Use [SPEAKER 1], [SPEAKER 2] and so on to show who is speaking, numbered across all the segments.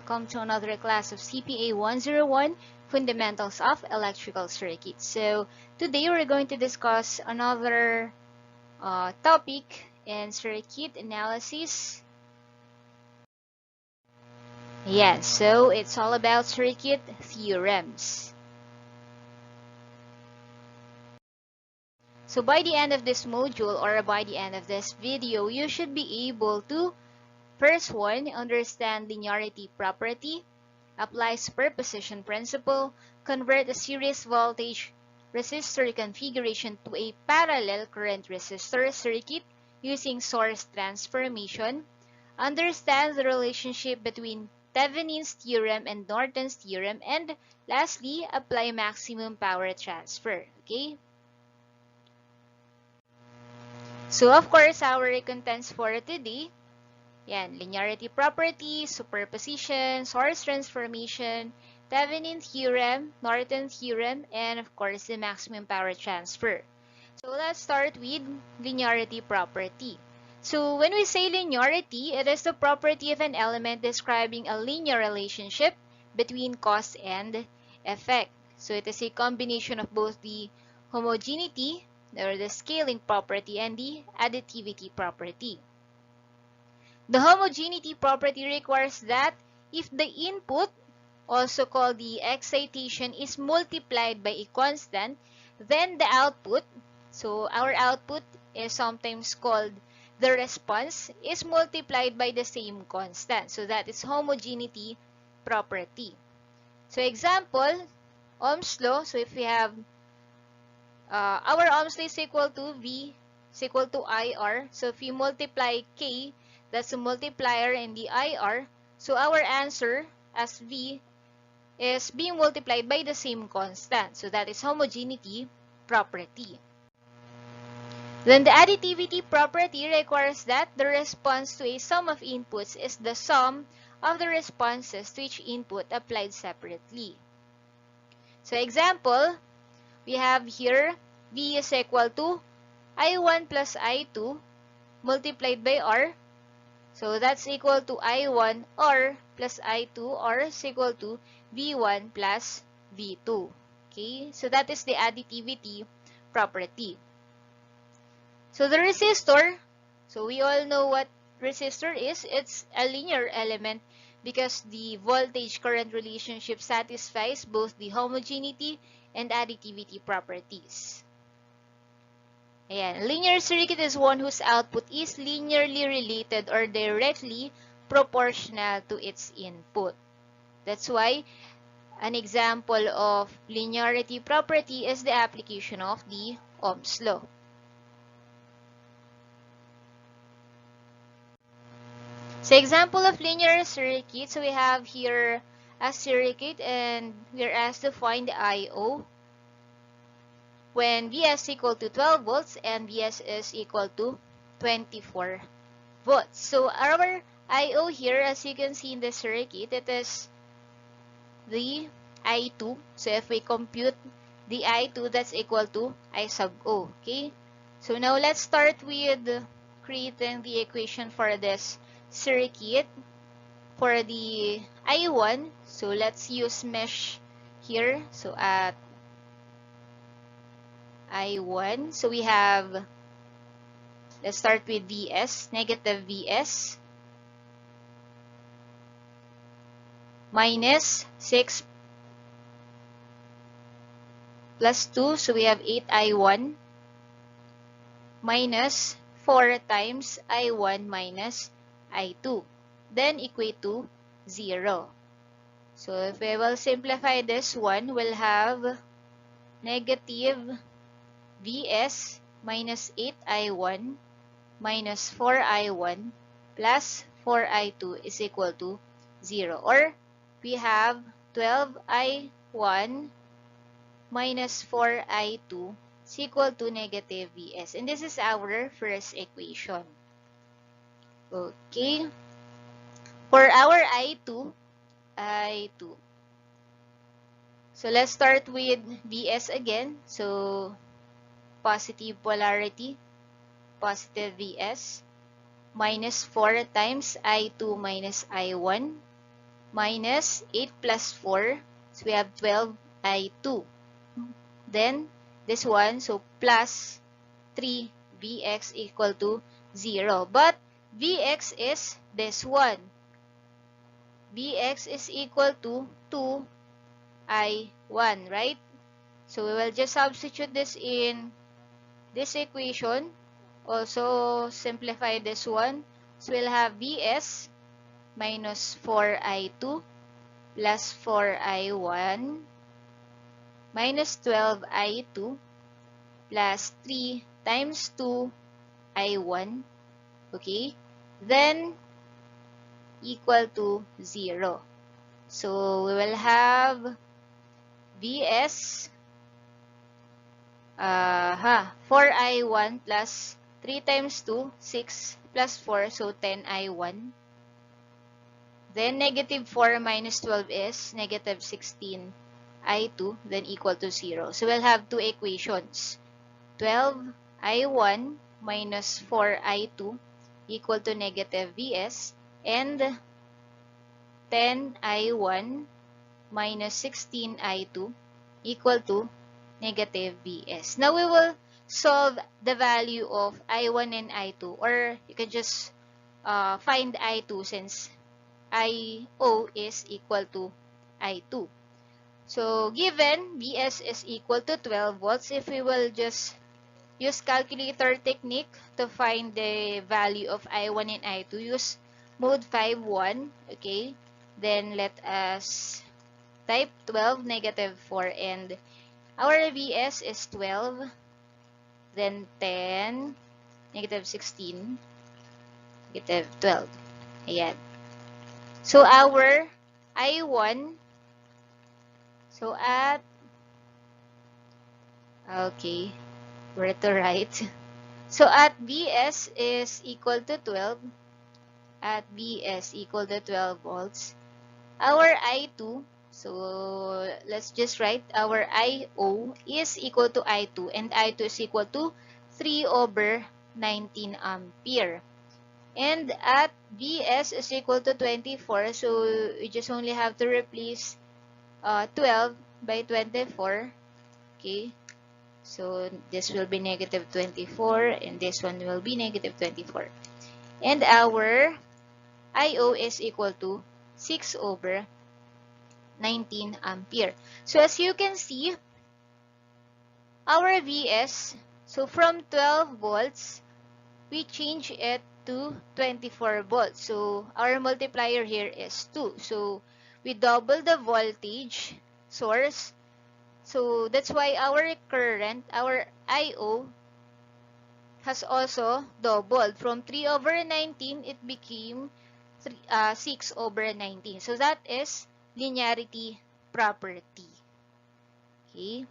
[SPEAKER 1] welcome to another class of CPA 101, Fundamentals of Electrical Circuits. So today we're going to discuss another topic in circuit analysis. Yes, so it's all about circuit theorems. So by the end of this module or by the end of this video, you should be able to first one, understand linearity property, apply superposition principle, convert a series voltage resistor configuration to a parallel current resistor circuit using source transformation, understand the relationship between Thevenin's theorem and Norton's theorem, and lastly, apply maximum power transfer. Okay? So of course, our contents for today, yan, linearity property, superposition, source transformation, Thevenin theorem, Norton theorem, and of course the maximum power transfer. So let's start with linearity property. So when we say linearity, it is the property of an element describing a linear relationship between cause and effect. So it is a combination of both the homogeneity or the scaling property and the additivity property. The homogeneity property requires that if the input, also called the excitation, is multiplied by a constant, then the output, so our output is sometimes called the response, is multiplied by the same constant. So that is homogeneity property. So example, Ohm's law. So if we have our Ohm's law is equal to V is equal to IR. So if we multiply K, that's a multiplier in the IR. So our answer as V is being multiplied by the same constant. So that is homogeneity property. Then the additivity property requires that the response to a sum of inputs is the sum of the responses to each input applied separately. So example, we have here V is equal to I1 plus I2 multiplied by R. So that's equal to I1 R plus I2 R is equal to V1 plus V2. Okay, so that is the additivity property. So the resistor, so we all know what resistor is. It's a linear element because the voltage current relationship satisfies both the homogeneity and additivity properties. Ayan. Linear circuit is one whose output is linearly related or directly proportional to its input. That's why an example of linearity property is the application of the Ohm's law. So example of linear circuit, so we have here a circuit and we're asked to find the I.O. when Vs equal to 12 volts and Vs is equal to 24 volts. So our I.O. here, as you can see in the circuit, it is the I2. So if we compute the I2, that's equal to I sub O. Okay? So now let's start with creating the equation for this circuit. For the I1, so let's use mesh here. So at I1, so we have, let's start with Vs, negative Vs, minus 6 plus 2, so we have 8I1, minus 4 times I1 minus I2, then equate to 0. So if we will simplify this one, we'll have negative Vs minus 8I1 minus 4I1 plus 4I2 is equal to 0. Or we have 12I1 minus 4I2 is equal to negative Vs. And this is our first equation. Okay. For our I2. So let's start with Vs again. So positive polarity, positive Vs, minus 4 times I2 minus I1, minus 8 plus 4. So we have 12i2. Then this one, so plus 3 Vx equal to 0. But Vx is this one. Vx is equal to 2i1, right? So we will just substitute this in this equation. Also simplify this one. So we'll have Vs minus 4i2 plus 4i1 minus 12i2 plus 3 times 2i1. Okay? Then equal to 0. So we will have Vs 4i1 plus 3 times 2, 6 plus 4, so 10i1. Then negative 4 minus 12 is negative 16i2, then equal to 0. So we'll have two equations. 12i1 minus 4i2 equal to negative Vs, and 10i1 minus 16i2 equal to negative Vs. Now we will solve the value of I1 and I2, or you can just find I2 since IO is equal to I2. So given Vs is equal to 12 volts, if we will just use calculator technique to find the value of I1 and I2, use mode 5.1, okay? Then let us type 12, negative 4, and our Vs is 12, then 10, negative 16, negative 12. Ayan. So our I1, so at, okay, where to write? So at Vs is equal to 12, at Vs equal to 12 volts, our I2, so let's just write our IO is equal to I2, and I2 is equal to 3 over 19 ampere. And at Vs is equal to 24, so we just only have to replace 12 by 24. Okay, so this will be negative 24, and this one will be negative 24. And our IO is equal to 6 over 19 ampere. So as you can see, our Vs, so from 12 volts, we change it to 24 volts. So our multiplier here is 2. So we double the voltage source. So that's why our current, our IO, has also doubled. From 3 over 19, it became 6 over 19. So that is linearity property. Okay.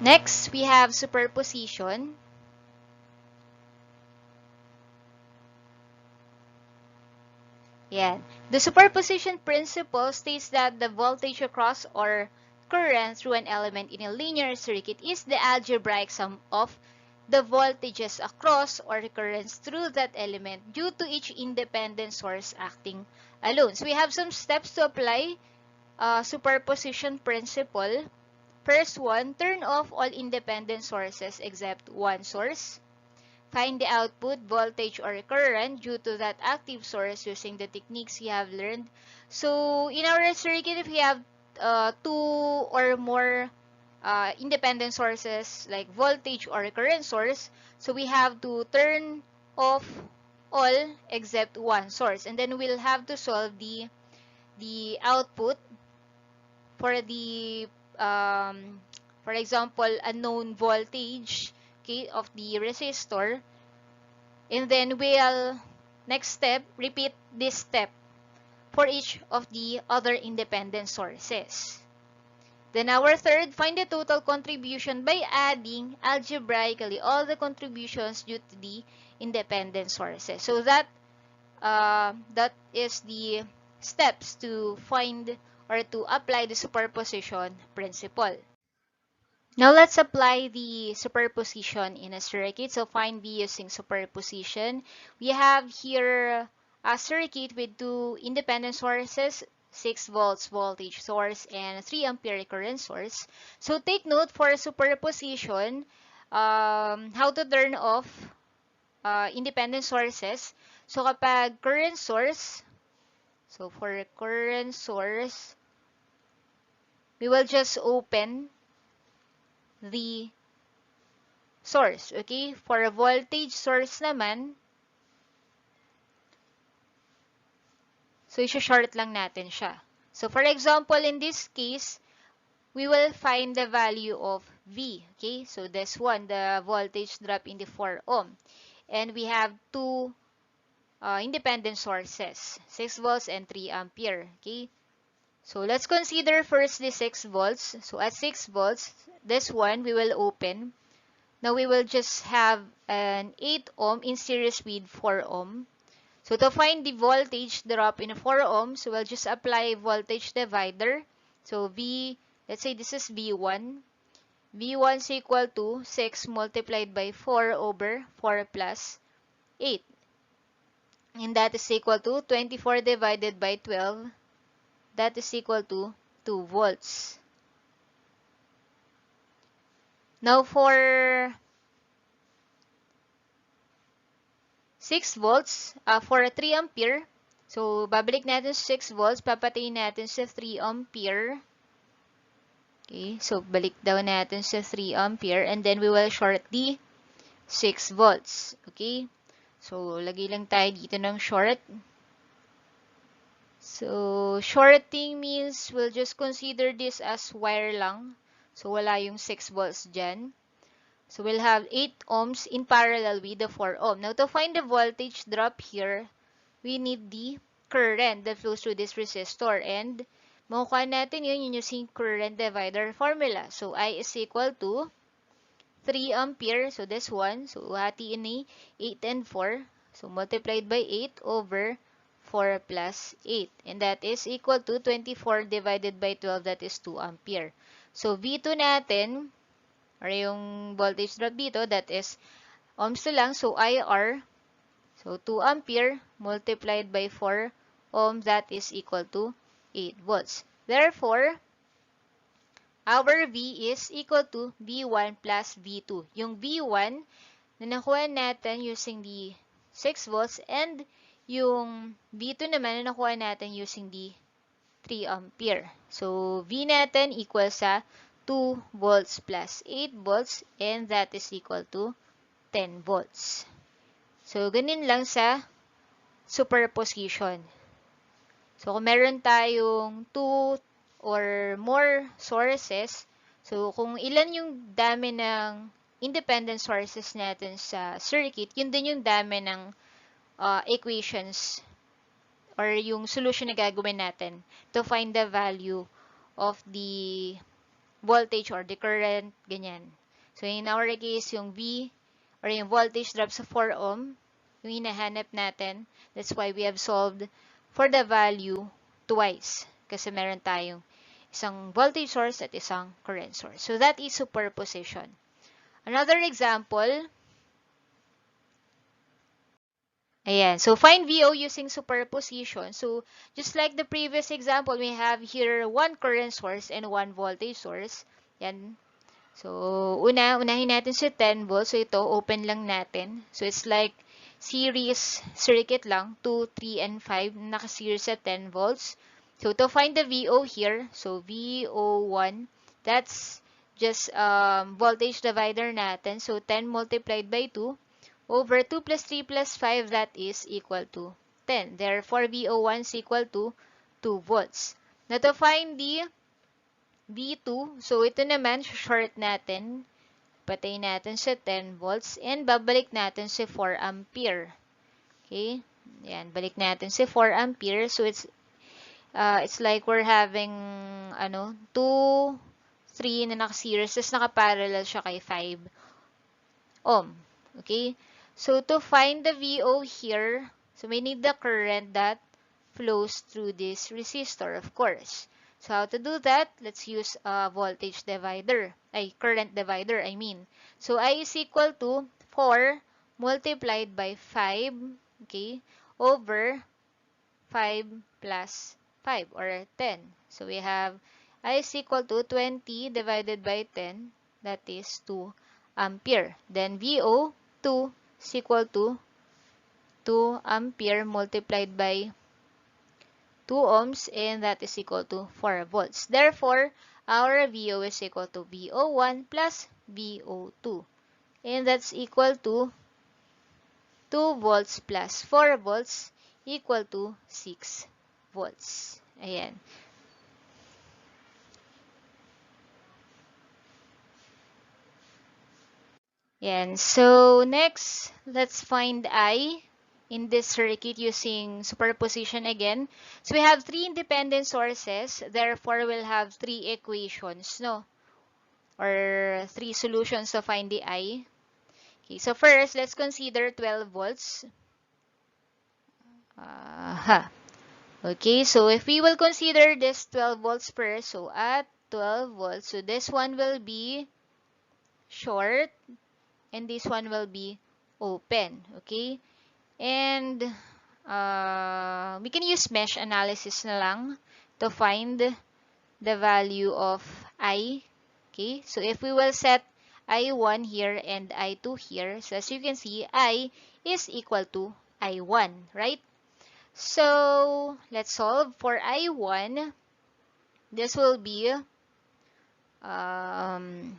[SPEAKER 1] Next, we have superposition. Yeah. The superposition principle states that the voltage across or current through an element in a linear circuit is the algebraic sum of the voltages across or currents through that element due to each independent source acting alone. So we have some steps to apply superposition principle. First one, turn off all independent sources except one source. Find the output voltage or current due to that active source using the techniques you have learned. So in our circuit, if we have two or more independent sources like voltage or current source, so we have to turn off all except one source, and then we'll have to solve the output for the for example, unknown voltage, okay, of the resistor. And then we'll, next step, repeat this step for each of the other independent sources. Then our third, find the total contribution by adding algebraically all the contributions due to the independent sources. So that that is the steps to find or to apply the superposition principle. Now let's apply the superposition in a circuit. So find V using superposition. We have here a circuit with two independent sources, 6 volts voltage source and 3 ampere current source. So take note for superposition, how to turn off independent sources. So kapag current source, so for current source, we will just open the source. Okay? For a voltage source naman, so i-short lang natin siya. So for example, in this case, we will find the value of V. Okay? So this one, the voltage drop in the 4 ohm. And we have two independent sources, 6 volts and 3 ampere. Okay? So let's consider first the 6 volts. So at 6 volts, this one we will open. Now we will just have an 8 ohm in series with 4 ohm. So to find the voltage drop in 4 ohms, we'll just apply voltage divider. So V, let's say this is V1. V1 is equal to 6 multiplied by 4 over 4 plus 8. And that is equal to 24 divided by 12. That is equal to 2 volts. Now for 6 volts, for 3 ampere, so babalik natin sa 6 volts, papatayin natin sa 3 ampere. Okay, so balik daw natin sa 3 ampere and then we will short the 6 volts. Okay, so lagay lang tayo dito ng short. So shorting means we'll just consider this as wire lang. So wala yung 6 volts dyan. So we'll have 8 ohms in parallel with the 4 ohm. Now to find the voltage drop here, we need the current that flows through this resistor. And makukuha natin yun using current divider formula. So I is equal to 3 ampere. So this one. So hatiin ni 8 and 4. So multiplied by 8 over 4 plus 8. And that is equal to 24 divided by 12. That is 2 ampere. So V2 natin, or yung voltage drop dito, that is ohms to lang. So IR, so 2 ampere multiplied by 4 ohms, that is equal to 8 volts. Therefore, our V is equal to V1 plus V2. Yung V1 na nakuha natin using the 6 volts and yung V2 naman na nakuha natin using the 3 ampere. So, V natin equals sa 2 volts plus 8 volts and that is equal to 10 volts. So, ganun lang sa superposition. So, kung meron tayong 2 or more sources, so kung ilan yung dami ng independent sources natin sa circuit, yun din yung dami ng equations or yung solution na gagawin natin to find the value of the voltage or the current, ganyan. So, in our case, yung V or yung voltage drop sa 4 ohm, yung hinahanap natin. That's why we have solved for the value twice. Kasi meron tayong isang voltage source at isang current source. So, that is superposition. Another example, ayan. So, find VO using superposition. So, just like the previous example, we have here one current source and one voltage source. Yan. So, unahin natin si 10 volts. So, ito, open lang natin. So, it's like series circuit lang, 2, 3, and 5, naka-series at 10 volts. So, to find the VO here, so VO1, that's just voltage divider natin. So, 10 multiplied by 2 over 2 plus 3 plus 5, that is equal to 10. Therefore, VO1 is equal to 2 volts. Now, to find the V2, so ito naman, short natin. Patay natin sa 10 volts and babalik natin sa 4 ampere. Okay? Yan, balik natin sa 4 ampere. So, it's like we're having, 2, 3 na naka-series. Tapos naka-parallel siya kay 5 ohm. Okay? So, to find the VO here, so we need the current that flows through this resistor, of course. So how to do that? Let's use a voltage divider, current divider, I mean. So I is equal to 4 multiplied by 5, okay, over 5 plus 5 or 10. So we have I is equal to 20 divided by 10, that is 2 ampere. Then VO2 is equal to 2 ampere multiplied by 2 ohms, and that is equal to 4 volts. Therefore, our VO is equal to VO1 plus VO2. And that's equal to 2 volts plus 4 volts equal to 6 volts. Ayan. Ayan. So, next, let's find I in this circuit using superposition again. So, we have 3 independent sources. Therefore, we'll have 3 equations, no? Or 3 solutions to find the I. Okay, so first, let's consider 12 volts. Okay, so if we will consider this 12 volts first, so at 12 volts, so this one will be short and this one will be open. Okay, and we can use mesh analysis na lang to find the value of I. Okay, so if we will set I1 here and I2 here, so as you can see, I is equal to I1, right? So let's solve for I1. This will be 12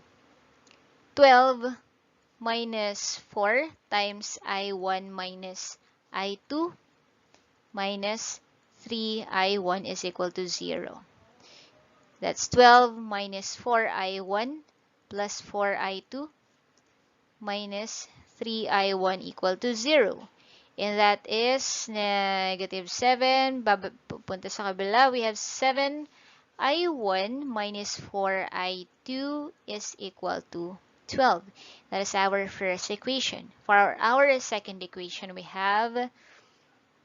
[SPEAKER 1] minus 4 times I1 minus I2 minus 3I1 is equal to 0. That's 12 minus 4I1 plus 4I2 minus 3I1 equal to 0. And that is negative 7. Pupunta sa kabila, we have 7I1 minus 4I2 is equal to 12. That is our first equation. For our second equation, we have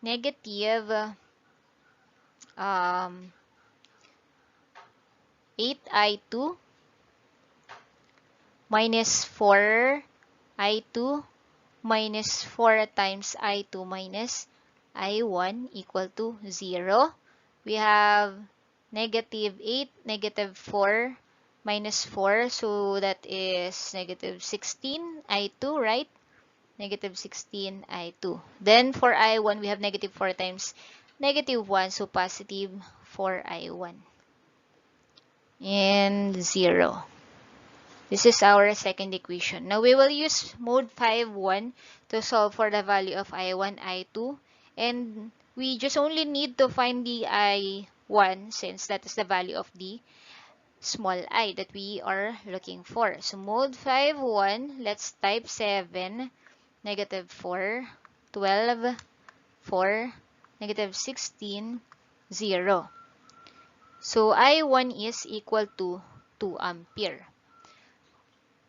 [SPEAKER 1] negative 8I2 minus 4I2 minus 4 times I2 minus I1 equal to 0. We have negative 8, negative 4 minus 4, so that is negative 16 I2, right? Negative 16 I2. Then for I1, we have negative 4 times negative 1, so positive 4 I1. And 0. This is our second equation. Now, we will use mode 5.1 to solve for the value of I1, I2. And we just only need to find the I1 since that is the value of the small I that we are looking for. So, mode 5.1, let's type 7, negative 4, 12, 4, negative 16, 0. So, I1 is equal to 2 ampere.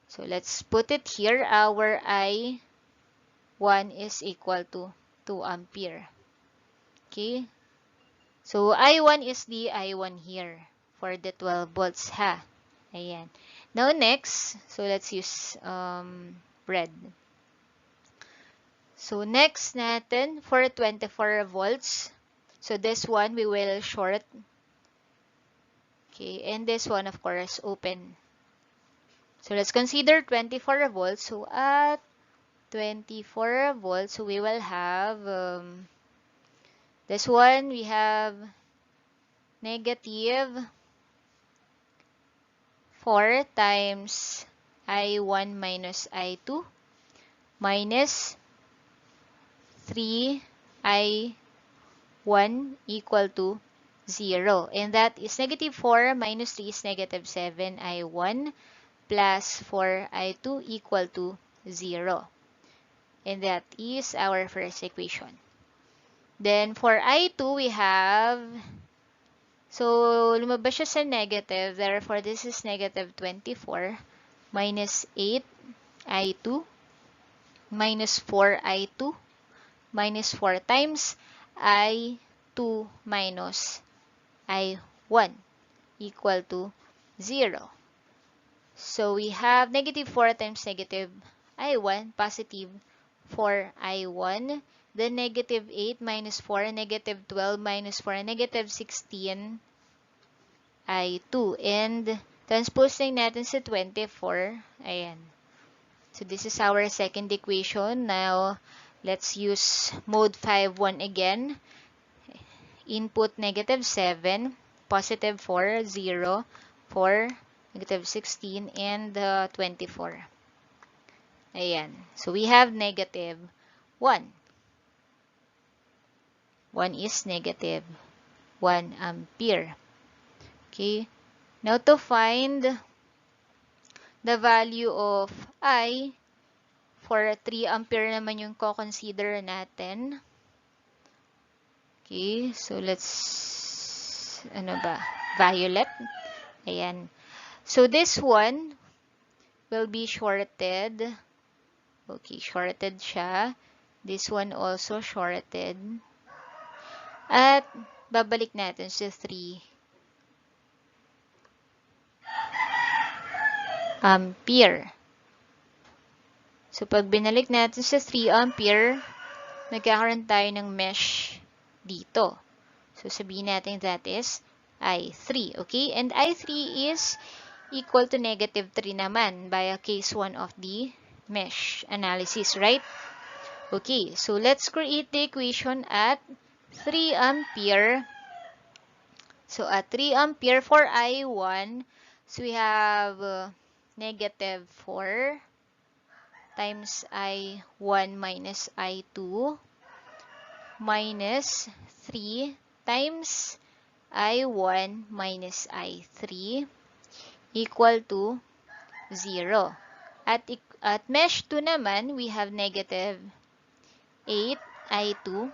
[SPEAKER 1] So, let's put it here. Our I1 is equal to 2 ampere. Okay. So, I1 is the I1 here for the 12 volts, ha? Ayan. Now, next, so let's use red. So, next natin for 24 volts. So, this one we will short. Okay. And this one, of course, open. So, let's consider 24 volts. So, at 24 volts, so we will have this one, we have negative 4 times I1 minus I2 minus 3 I1 equal to 0. And that is negative 4 minus 3 is negative 7 I1 plus 4 I2 equal to 0. And that is our first equation. Then, for I2, we have, so, lumabas siya sa negative. Therefore, this is negative 24 minus 8 I2 minus 4 I2 minus 4 times I2 minus I1. equal to 0. So we have negative 4 times negative I1, positive 4I1. Then negative 8 minus 4, negative 12 minus 4, negative 16 I2. And transpose lang natin sa 24. Ayan. So this is our second equation. Now, let's use mode 5-1 again. Input negative 7, positive 4, 0, 4, negative 16, and 24. Ayan. So we have negative 1. 1 is negative 1 ampere. Okay. Now to find the value of I, for 3 ampere naman yung ko-consider natin. Okay. So let's, violet. Ayan. So this one will be shorted. Okay, shorted siya. This one also shorted. At babalik natin sa 3 ampere. So pag binalik natin sa 3 ampere, nagkakaroon tayo ng mesh dito. So sabihin natin that is I3. Okay? And I3 is equal to negative 3 naman by case 1 of the mesh analysis, right? Okay, so let's create the equation at 3 ampere. So at 3 ampere for I1, so we have negative 4 times I1 minus I2 minus 3 times I1 minus I3 equal to 0. At mesh 2 naman, we have negative 8 I2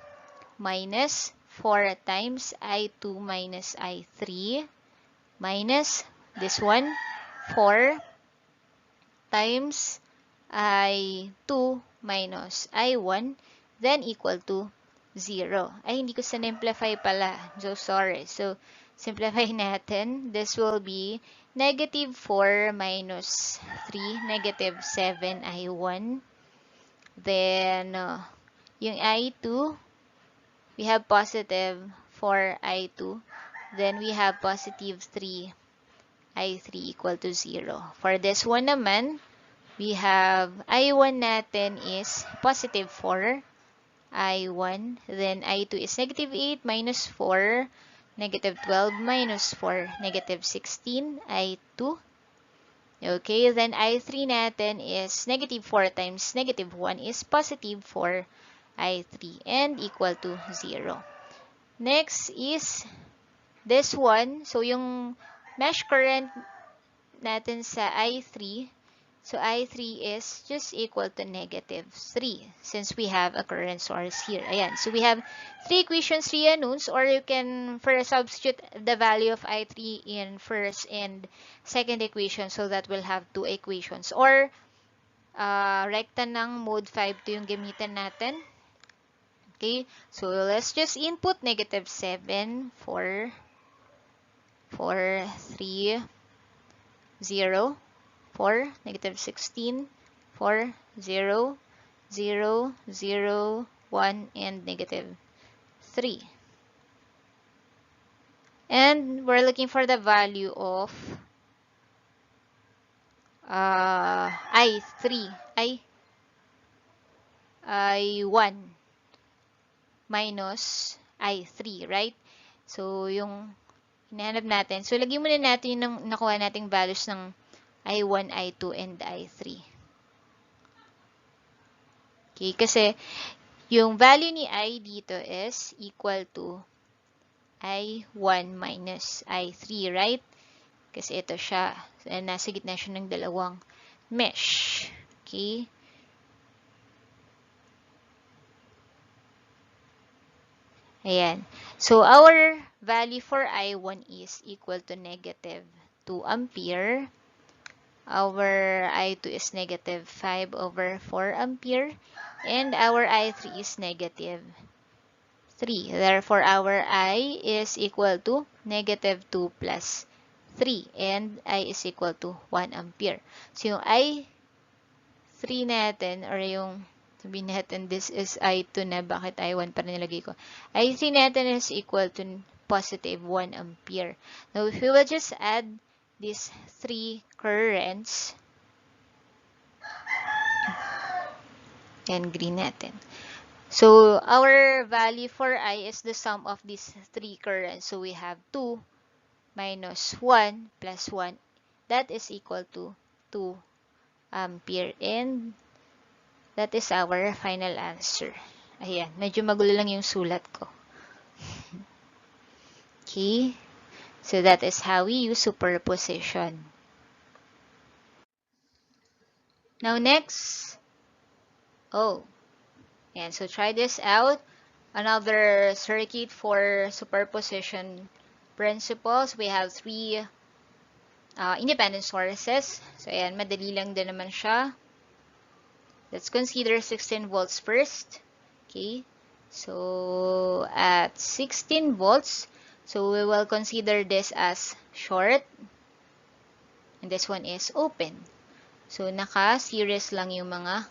[SPEAKER 1] minus 4 times I2 minus I3 minus this one 4 times I2 minus I1 then equal to 0. Ay, hindi ko sinimplify pala. So, sorry. So, simplify natin. This will be negative 4 minus 3, negative 7 I1. Then, yung I2, we have positive 4 I2. Then, we have positive 3 I3 equal to 0. For this one naman, we have I1 natin is positive 4 I1. Then, I2 is negative 8 minus 4, negative 12 minus 4, negative 16 I2. Okay, then I3 natin is negative 4 times negative 1 is positive 4 I3 and equal to 0. Next is this one. So, yung mesh current natin sa I3, so I3 is just equal to negative 3 since we have a current source here. Ayan. So, we have 3 equations, 3 unknowns, or you can first substitute the value of I3 in first and second equation so that we'll have 2 equations. Or, recta ng mode 5 to yung gamitan natin. Okay. So, let's just input negative 7 for 3, 0, 4, negative 16, 4, 0, 0, 0, 1, and negative 3. And we're looking for the value of I1 minus I3, right? So, yung hinahanap natin. So, lagyan muna natin yung nakuha nating values ng I1, I2, and I3. Okay, kasi yung value ni I dito is equal to I1 minus I3, right? Kasi ito siya. Nasa gitna siya ng dalawang mesh. Okay? Ayan. So, our value for I1 is equal to negative 2 ampere. Our I2 is negative 5 over 4 ampere. And our I3 is negative 3. Therefore, our I is equal to negative 2 plus 3 and I is equal to 1 ampere. So yung I3 natin or yung sabihin natin this is I2 na, bakit I1 pa nilagay ko? I3 natin is equal to positive 1 ampere. Now if we will just add these 3 currents and green natin. So our value for I is the sum of these 3 currents. So we have 2 minus 1 plus 1. That is equal to 2 ampere. And that is our final answer. Ayan, medyo magulo lang yung sulat ko. Okay, so that is how we use superposition. Now next, and so try this out. Another circuit for superposition principles. We have 3 independent sources. So ayan, madali lang din naman siya. Let's consider 16 volts first. Okay, so at 16 volts, so we will consider this as short. And this one is open. So naka-series lang yung mga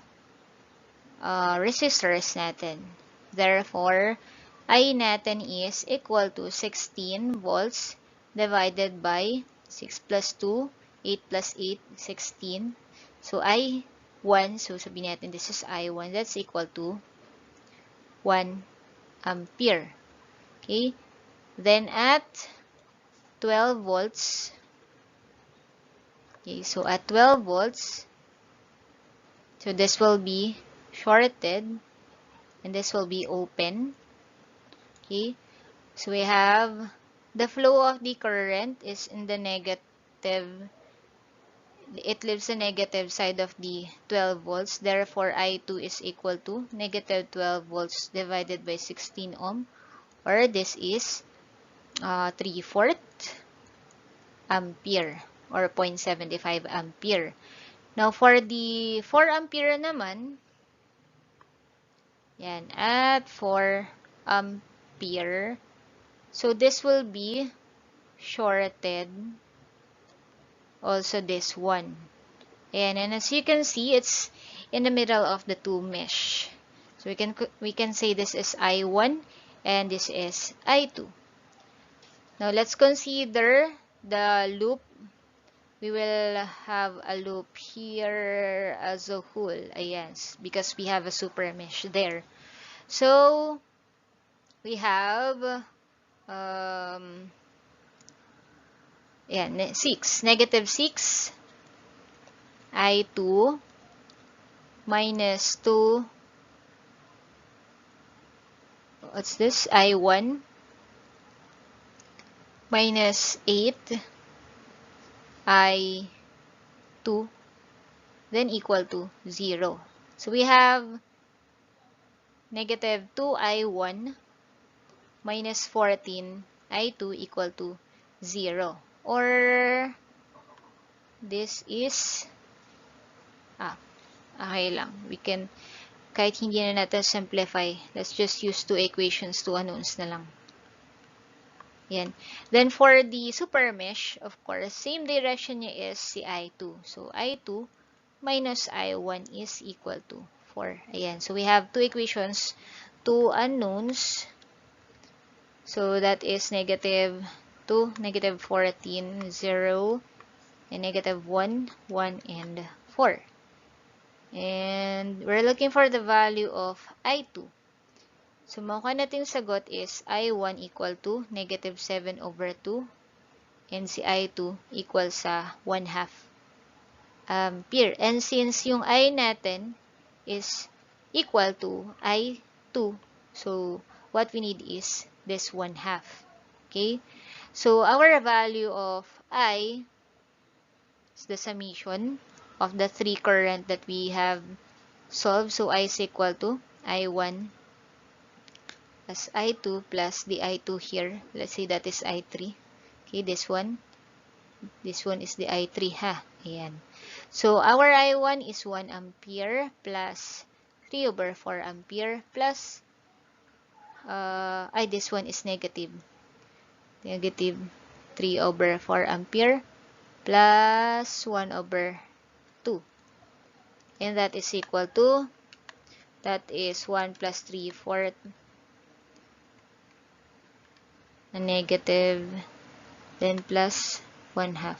[SPEAKER 1] resistors natin. Therefore, I natin is equal to 16 volts divided by 6 plus 2, 8 plus 8, 16. So I1, so sabihin natin this is I1, that's equal to 1 ampere. Okay? Then at 12 volts, okay, so at 12 volts, so this will be shorted and this will be open. Okay, so we have the flow of the current is in the negative, it leaves the negative side of the 12 volts. Therefore, I2 is equal to negative 12 volts divided by 16 ohm, or this is 3/4 ampere or 0.75 ampere. Now, for the 4 ampere naman, yan, at 4 ampere, so this will be shorted, also this one. And as you can see, it's in the middle of the two mesh. So we can say this is I1 and this is I2. Now let's consider the loop. We will have a loop here as a whole. Ayan, because we have a super mesh there. So we have negative 6 I2 minus 2, what's this, I1 minus 8 I2 then equal to 0. So we have negative 2 I1 minus 14 I2 equal to 0. Or this is okay lang. We can, kahit hindi na natin simplify, let's just use 2 equations, 2 unknowns na lang. Yan. Then for the super mesh, of course, same direction niya is si I2. So I2 minus I1 is equal to 4. Ayan. So we have 2 equations, 2 unknowns. So that is negative 2, negative 14, 0, and negative 1, 1, and 4. And we're looking for the value of I2. So, makuha natin sagot is I1 equal to negative 7 over 2 and si I2 equal sa 1/2 ampere. And since yung I natin is equal to I2, so what we need is this 1/2. Okay? So, our value of I is the summation of the 3 current that we have solved. So, I is equal to I1 plus I2 plus the I2 here. Let's say that is I3. Okay, this one. This one is the I3, ha? Ayan. So, our I1 is 1 ampere plus 3 over 4 ampere plus, this one is negative. Negative 3 over 4 ampere plus 1 over 2. And that is equal to, that is 1 plus 3/4 na negative, then plus 1/2.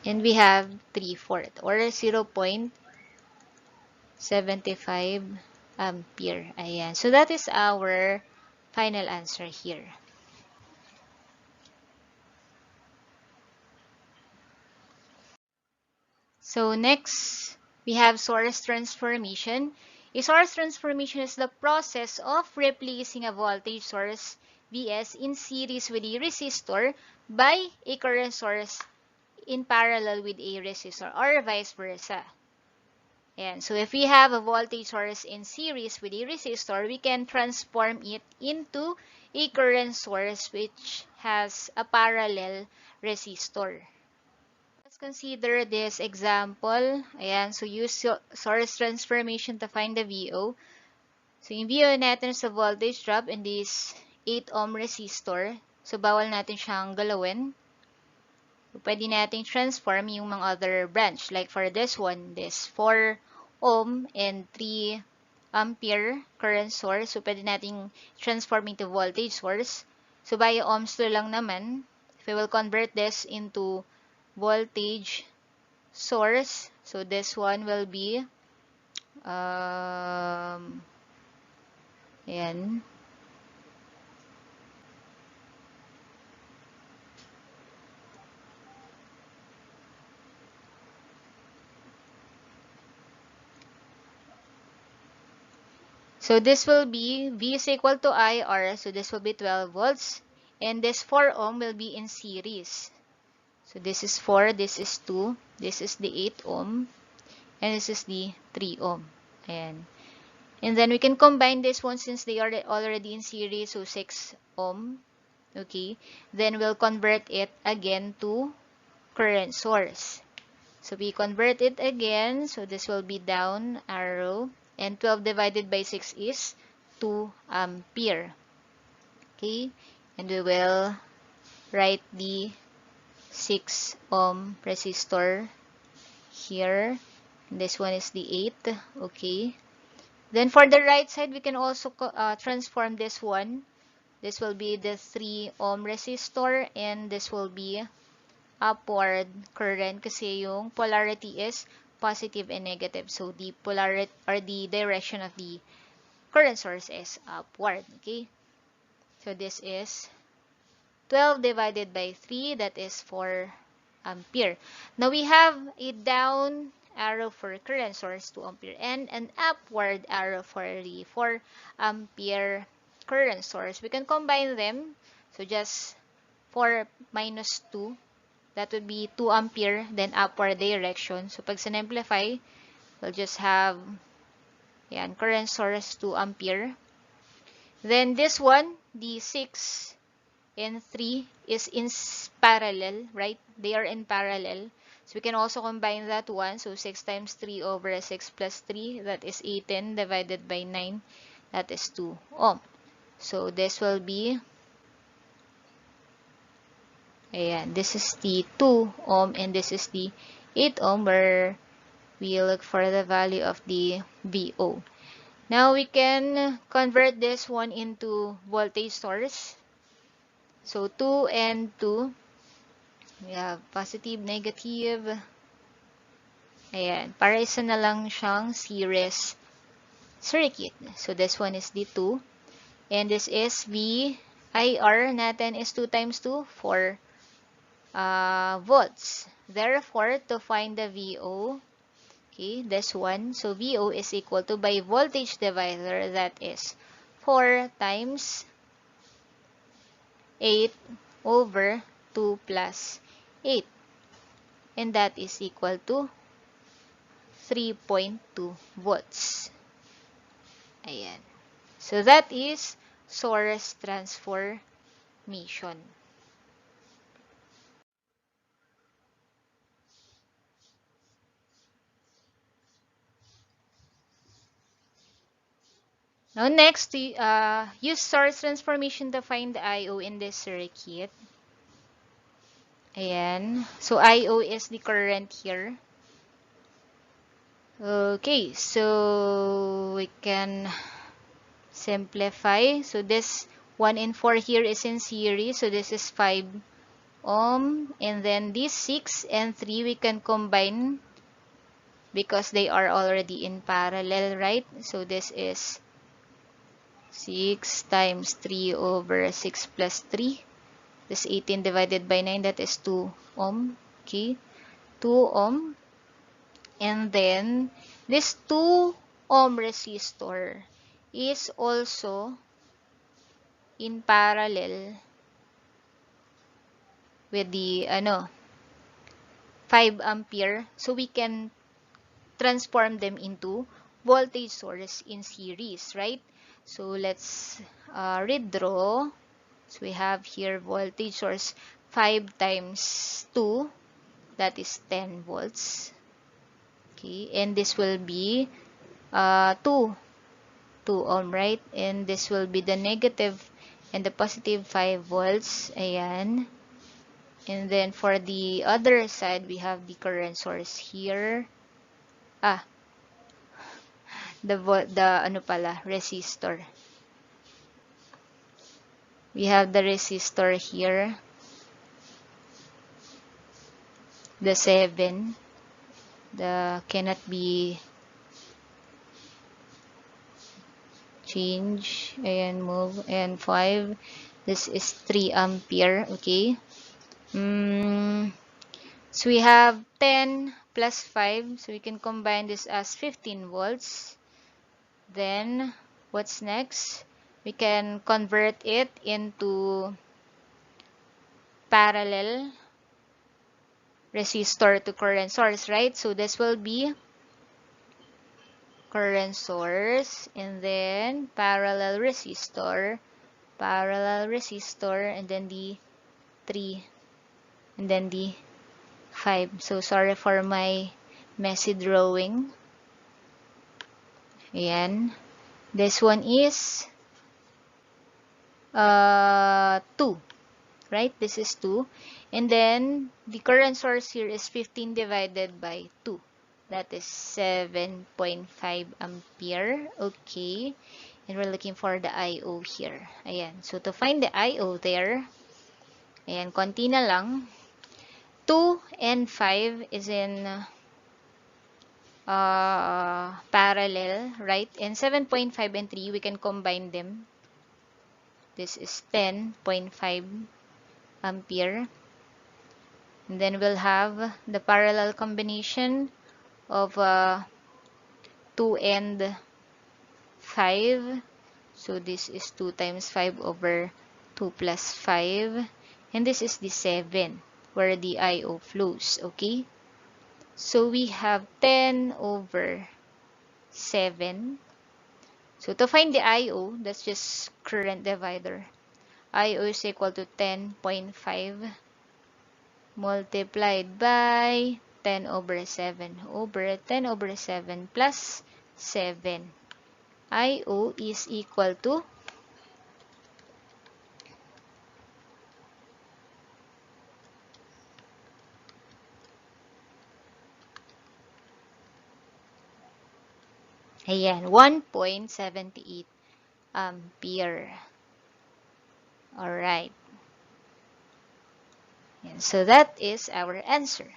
[SPEAKER 1] And we have 3/4 or 0.75 ampere. Ayan. So that is our final answer here. So next, we have source transformation. A source transformation is the process of replacing a voltage source Vs in series with a resistor by a current source in parallel with a resistor or vice versa. And so if we have a voltage source in series with a resistor, we can transform it into a current source which has a parallel resistor. Let's consider this example. Ayan, so use source transformation to find the VO. So yung VO natin sa voltage drop in this 8 ohm resistor. So bawal natin siyang galawin. So, pwede natin transform yung mga other branch. Like for this one, this 4 ohm and 3 ampere current source. So pwede natin transform into voltage source. So by ohms to lang naman. If we will convert this into voltage source, so this one will be ayan. So this will be V is equal to IR, so this will be 12 volts, and this 4 ohm will be in series. So this is 4, this is 2, this is the 8 ohm, and this is the 3 ohm. Ayan. And then we can combine this one since they are already in series, so 6 ohm. Okay. Then we'll convert it again to current source. So we convert it again. So this will be down arrow. And 12 divided by 6 is 2 ampere. Okay. And we will write the 6 ohm resistor here. This one is the 8. Okay. Then for the right side, we can also transform this one. This will be the 3 ohm resistor and this will be upward current kasi yung polarity is positive and negative. So the polarity or the direction of the current source is upward. Okay. So this is 12 divided by 3, that is 4 ampere. Now we have a down arrow for current source 2 ampere and an upward arrow for the 4 ampere current source. We can combine them. So just 4 minus 2, that would be 2 ampere, then upward direction. So pag simplify, we'll just have yan, current source 2 ampere. Then this one, the 6 and 3 is in parallel, right? They are in parallel. So we can also combine that one. So 6 times 3 over 6 plus 3, that is 18 divided by 9, that is 2 ohm. So this will be, ayan, this is the 2 ohm and this is the 8 ohm where we look for the value of the VO. Now we can convert this one into voltage source. So 2 and 2. We have positive, negative. Ayan. Para isa na lang siyang series circuit. So this one is the 2. And this is VIR natin is 2 times 2, 4 volts. Therefore, to find the VO, okay, this one. So VO is equal to, by voltage divider, that is 4 times 8 over 2 plus 8. And that is equal to 3.2 volts. Ayan. So that is source transformation. Now next, use source transformation to find the IO in this circuit. Ayan. So, IO is the current here. Okay, so we can simplify. So, this 1 and 4 here is in series. So, this is 5 ohm. And then this 6 and 3 we can combine because they are already in parallel, right? So, this is 6 times 3 over 6 plus 3. This 18 divided by 9, that is 2 ohm. Okay, 2 ohm. And then, this 2 ohm resistor is also in parallel with the 5 ampere. So, we can transform them into voltage source in series, right? So, let's redraw. So, we have here voltage source 5 times 2. That is 10 volts. Okay, and this will be 2 ohm, right? And this will be the negative and the positive 5 volts. Ayan. And then for the other side, we have the current source here. The resistor. We have the resistor here, the 7. The cannot be change and move, and 5. This is 3 ampere. Okay. So we have 10 plus 5. So we can combine this as 15 volts. Then what's next? We can convert it into parallel resistor to current source, right? So this will be current source, and then parallel resistor, and then the 3, and then the 5. So sorry for my messy drawing. Ayan. This one is 2, right? This is 2. And then the current source here is 15 divided by 2. That is 7.5 ampere. Okay. And we're looking for the IO here. Ayan. So, to find the IO there, ayan, konti na lang. 2 and 5 is in parallel, right? And 7.5 and 3, we can combine them. This is 10.5 ampere. And then we'll have the parallel combination of 2 and 5. So this is 2 times 5 over 2 plus 5. And this is the 7 where the IO flows. Okay? So we have 10 over 7. So to find the IO, that's just current divider. IO is equal to 10.5 multiplied by 10 over 7 over 10 over 7 plus 7. IO is equal to 1.78 ampere. Alright. So that is our answer.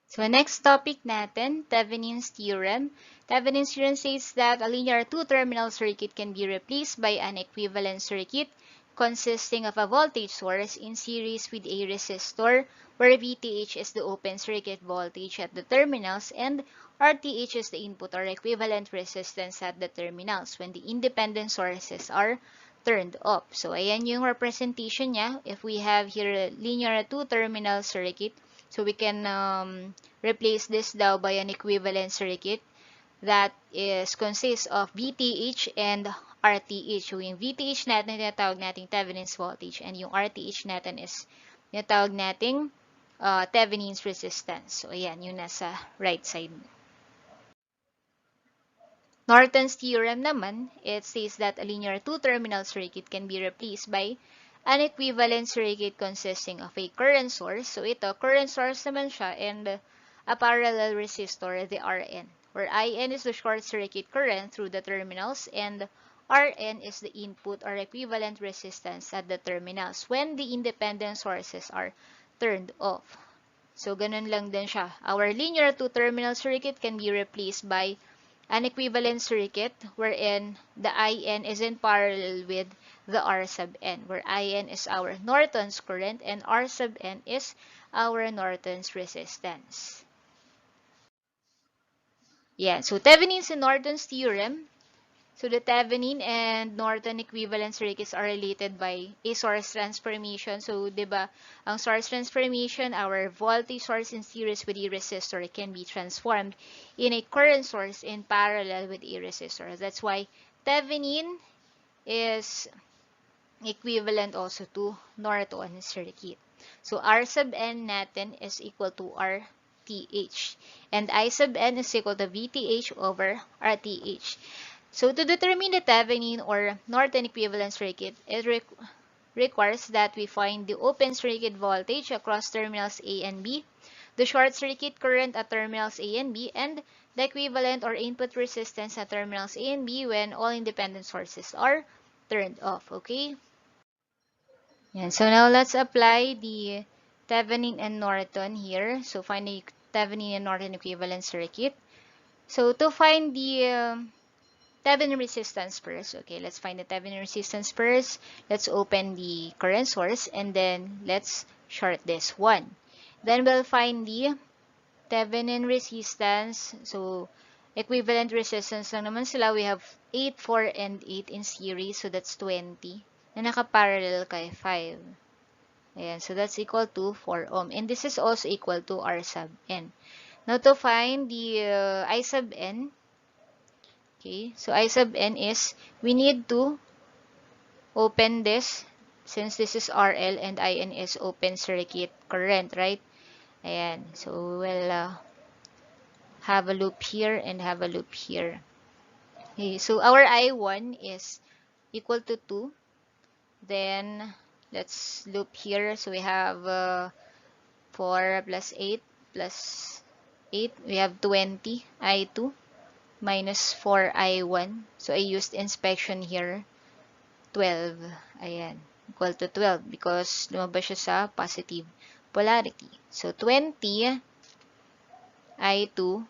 [SPEAKER 1] So next topic natin, Thevenin's theorem. Thevenin's theorem says that a linear two-terminal circuit can be replaced by an equivalent circuit consisting of a voltage source in series with a resistor where VTH is the open circuit voltage at the terminals and RTH is the input or equivalent resistance at the terminals when the independent sources are turned off. So ayan yung representation niya. If we have here a linear two-terminal circuit, so we can replace this daw by an equivalent circuit that consists of VTH and RTH. So yung VTH natin tinatawag nating Thevenin's voltage and yung RTH natin is tinatawag nating Thevenin's resistance. So ayan, yung nasa right side. Norton's theorem naman, it says that a linear two-terminal circuit can be replaced by an equivalent circuit consisting of a current source. So ito, current source naman siya, and a parallel resistor, the Rn, where In is the short circuit current through the terminals, and Rn is the input or equivalent resistance at the terminals when the independent sources are turned off. So, ganun lang din siya. Our linear two-terminal circuit can be replaced by an equivalent circuit wherein the In is in parallel with the R sub n, where In is our Norton's current and R sub n is our Norton's resistance. Yeah, so Thevenin's and Norton's theorem. So the Thevenin and Norton equivalent circuits are related by a source transformation. So, diba, ang source transformation, our voltage source in series with a resistor can be transformed in a current source in parallel with a resistor. That's why Thevenin is equivalent also to Norton circuit. So, R sub n natin is equal to RTH. And I sub n is equal to VTH over RTH. So, to determine the Thevenin or Norton equivalent circuit, it requires that we find the open circuit voltage across terminals A and B, the short circuit current at terminals A and B, and the equivalent or input resistance at terminals A and B when all independent sources are turned off. Okay? And so now let's apply the Thevenin and Norton here. So, find the Thevenin and Norton equivalent circuit. So, to find the Thevenin resistance first. Okay, let's find the Thevenin resistance first. Let's open the current source and then let's short this one. Then we'll find the Thevenin resistance. So, equivalent resistance lang naman sila. We have 8, 4, and 8 in series. So, that's 20 na nakaparallel kay 5. Ayan, so that's equal to 4 ohm. And this is also equal to R sub n. Now, to find the I sub n, okay, so I sub n is, we need to open this, since this is RL and IN is open circuit current, right? Ayan, so we'll have a loop here and have a loop here. Okay, so our I1 is equal to 2. Then, let's loop here. So we have 4 plus 8 plus 8. We have 20 I2 minus 4 I1. So I used inspection here. 12. Ayan. Equal to 12 because lumabas siya sa positive polarity. So, 20 I2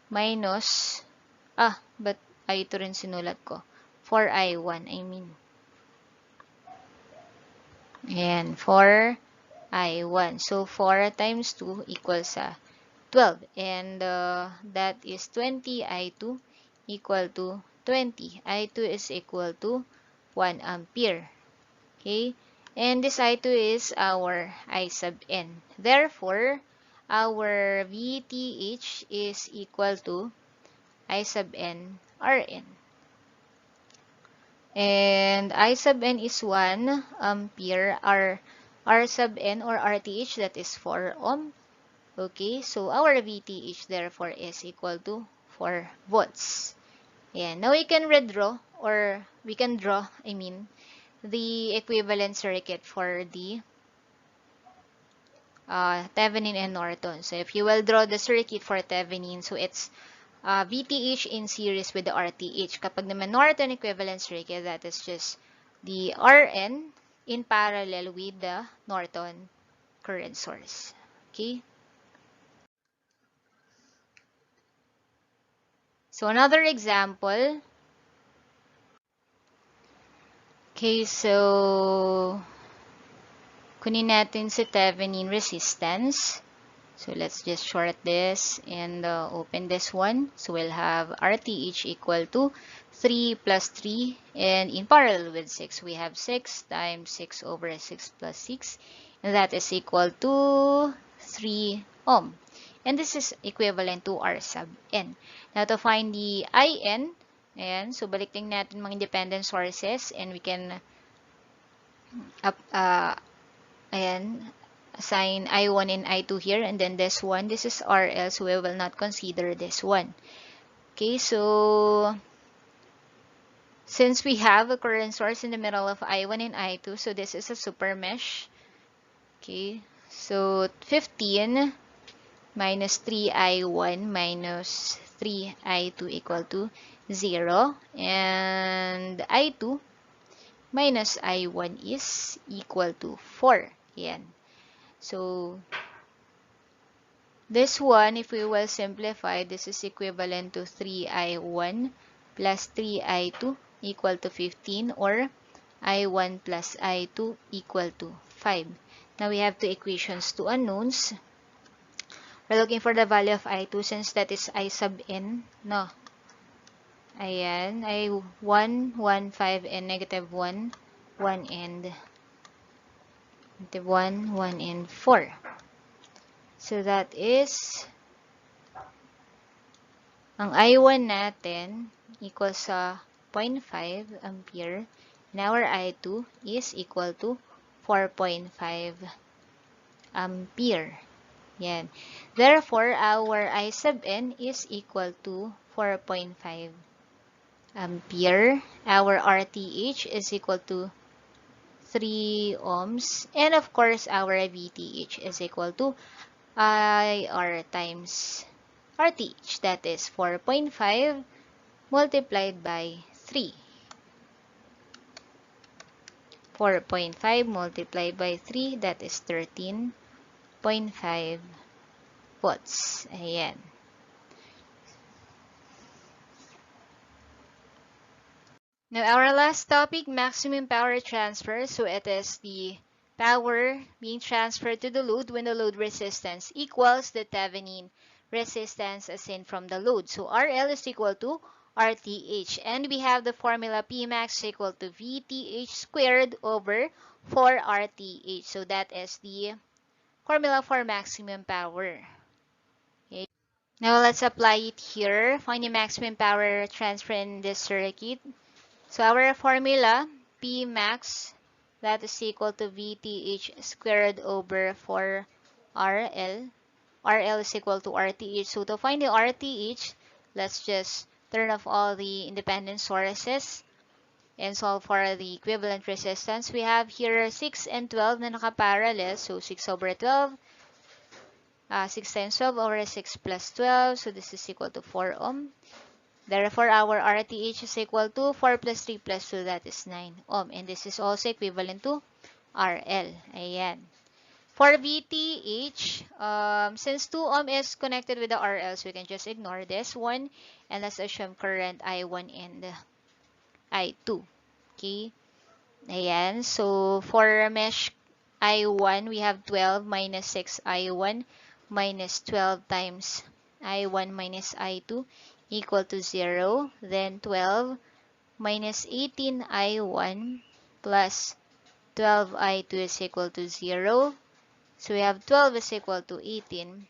[SPEAKER 1] minus, but I2 rin sinulat ko. 4 I1, I mean. Ayan, 4 I1. So, 4 times 2 equals 12. And that is 20 I2 equal to 20. I2 is equal to 1 ampere. Okay? And this I2 is our I sub n. Therefore, our VTH is equal to I sub n Rn. And I sub n is 1 ampere. R sub n or RTH, that is 4 ohm. Okay, so our VTH therefore is equal to 4 volts. Ayan. Now we can redraw, or we can draw, the equivalent circuit for the Thevenin and Norton. So if you will draw the circuit for Thevenin, so it's VTH in series with the RTH. Kapag naman Norton equivalent circuit, that is just the Rn in parallel with the Norton current source. Okay? So another example. Okay, so kunin natin si Thevenin resistance. So let's just short this and open this one. So we'll have RTH equal to 3 plus 3, and in parallel with 6, we have 6 times 6 over 6 plus 6, and that is equal to 3 ohm. And this is equivalent to R sub n. Now to find the IN, ayan, so balik din natin mga independent sources, and we can ayan, assign I1 and I2 here, and then this one, this is RL, so we will not consider this one. Okay, so since we have a current source in the middle of I1 and I2, so this is a super mesh. Okay, so 15 minus 3I1 minus 3I2 equal to 0. And I2 minus I1 is equal to 4. Yan. So, this one, if we will simplify, this is equivalent to 3I1 plus 3I2 equal to 15, or I1 plus I2 equal to 5. Now, we have two equations, two unknowns. We're looking for the value of I2 since that is I sub n, no? Ayan, I1, 1, 5, and negative 1, 1, and negative 1, 1, and 4. So that is, ang I1 natin equals sa 0.5 ampere, and our I2 is equal to 4.5 ampere. Yan. Therefore, our I sub n is equal to 4.5 ampere. Our RTH is equal to 3 ohms. And of course, our VTH is equal to IR times RTH. That is 4.5 multiplied by 3. 4.5 multiplied by 3, that is 13.5 volts. Ayan. Now, our last topic, maximum power transfer. So, it is the power being transferred to the load when the load resistance equals the Thevenin resistance as in from the load. So, RL is equal to RTH. And we have the formula Pmax equal to VTH squared over 4RTH. So, that is the formula for maximum power. Okay. Now, let's apply it here. Find the maximum power transfer in this circuit. So our formula, P max, that is equal to VTH squared over 4RL. RL is equal to RTH. So to find the RTH, let's just turn off all the independent sources and solve for the equivalent resistance. We have here 6 and 12 na nakaparallel. So 6 over 12, 6 times 12 over 6 plus 12. So this is equal to 4 ohm. Therefore, our RTH is equal to 4 plus 3 plus 2, that is 9 ohm. And this is also equivalent to RL. Ayan. For VTH, since 2 ohm is connected with the RL, so we can just ignore this one. And let's assume current I1 and I2. Okay. Ayan. So, for mesh I1, we have 12 minus 6 I1 minus 12 times I1 minus I2 equal to 0. Then 12 minus 18 I1 plus 12 I2 is equal to 0. So we have 12 is equal to 18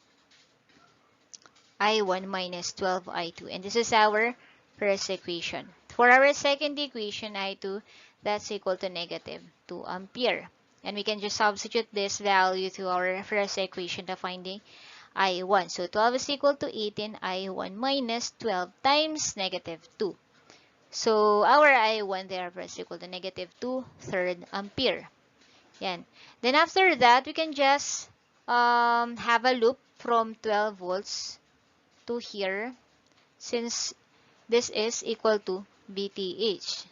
[SPEAKER 1] I1 minus 12 I2. And this is our first equation. For our second equation, I2, that's equal to negative 2 ampere. And we can just substitute this value to our first equation to finding I1. So 12 is equal to 18 I1 minus 12 times negative 2. So our I1 therefore is equal to negative 2 third ampere. Yan. Then after that, we can just have a loop from 12 volts to here, since this is equal to VTH.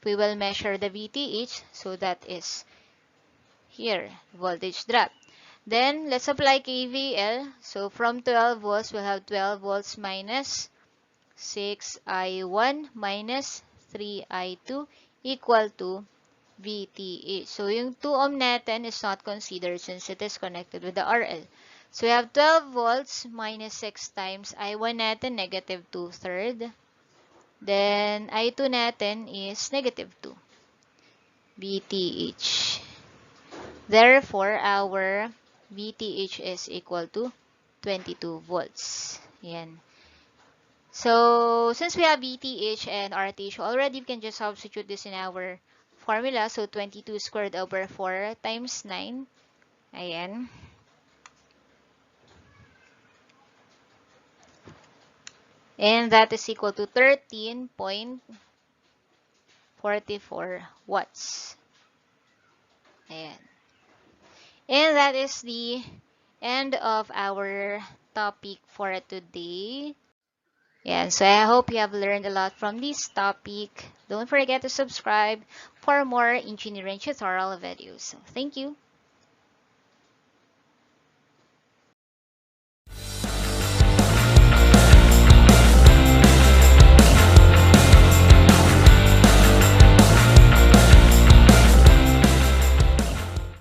[SPEAKER 1] We will measure the VTH, so that is here, voltage drop. Then, let's apply KVL. So, from 12 volts, we'll have 12 volts minus 6I1 minus 3I2 equal to VTH. So, yung 2 ohm natin is not considered since it is connected with the RL. So, we have 12 volts minus 6 times I1 natin, negative 2 third. Then, I2 natin is negative 2. VTH. Therefore, our VTH is equal to 22 volts. Yan. So, since we have VTH and RTH already, we can just substitute this in our formula. So, 22 squared over 4 times 9. Ayan. And that is equal to 13.44 watts. Ayan. And that is the end of our topic for today. Yeah, so I hope you have learned a lot from this topic. Don't forget to subscribe for more engineering tutorial videos. Thank you.